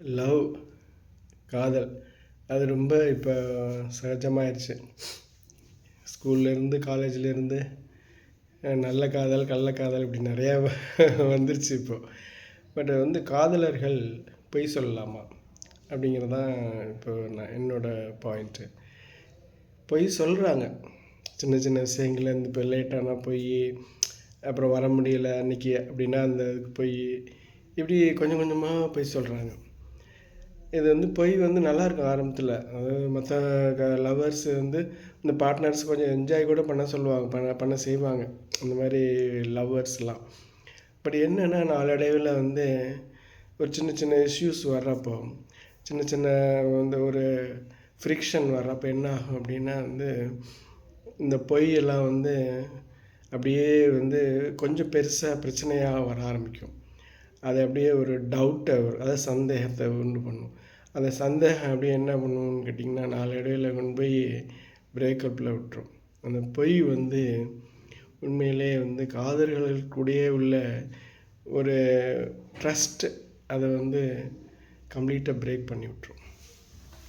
Love, காதல் அது ரொம்ப இப்போ சகஜமாயிருச்சு. ஸ்கூல்லேருந்து காலேஜ்லேருந்து நல்ல காதல், கள்ளக்காதல் இப்படி நிறையா வந்துருச்சு இப்போது. பட் காதலர்கள் பொய் சொல்லலாமா அப்படிங்கிறது தான் இப்போ என்னோடய பாயிண்ட்டு. பொய் சொல்கிறாங்க சின்ன சின்ன விஷயங்கள்லேருந்து. இப்போ லேட்டானா பொய், அப்புறம் வர முடியலை அன்றைக்கி அப்படின்னா அந்த இதுக்கு பொய், இப்படி கொஞ்சம் கொஞ்சமாக பொய் சொல்கிறாங்க. இது பொய் நல்லாயிருக்கும் ஆரம்பத்தில். அதாவது மற்ற லவ்வர்ஸ் இந்த பார்ட்னர்ஸ் கொஞ்சம் என்ஜாய் கூட பண்ண சொல்லுவாங்க, பண்ண செய்வாங்க இந்த மாதிரி லவ்வர்ஸ்லாம். பட் என்னென்னா நாளடைவில் ஒரு சின்ன சின்ன இஷ்யூஸ் வர்றப்போ, சின்ன சின்ன ஒரு ஃப்ரிக்ஷன் வர்றப்போ என்ன ஆகும் அப்படின்னா இந்த பொய்யெல்லாம் அப்படியே கொஞ்சம் பெருசாக பிரச்சனையாக வர ஆரம்பிக்கும். அது அப்படியே ஒரு டவுட்டை, அதாவது சந்தேகத்தை உண்டு பண்ணும். அந்த சந்தேகம் அப்படியே என்ன பண்ணுவோம்னு கேட்டிங்கன்னா நாளடைவில் கொண்டு போய் பிரேக்கப்பில் விட்டுரும். அந்த பொய் உண்மையிலே காதல்களுக்குடையே உள்ள ஒரு ட்ரஸ்ட்டு அதை கம்ப்ளீட்டாக பிரேக் பண்ணி விட்டுரும்.